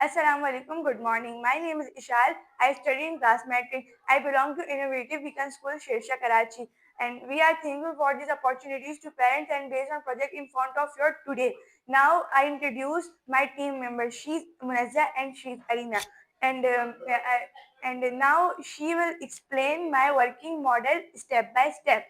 Assalamu alaikum. Good morning. My name is Ishal. I study in class metric. I belong to Innovative Weekend School, Shersha, Karachi. And we are thankful for these opportunities to parents and based on project in front of you today. Now I introduce my team members. She's Munazza and she's Arina. And now she will explain my working model step by step.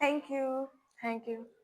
Thank you. Thank you.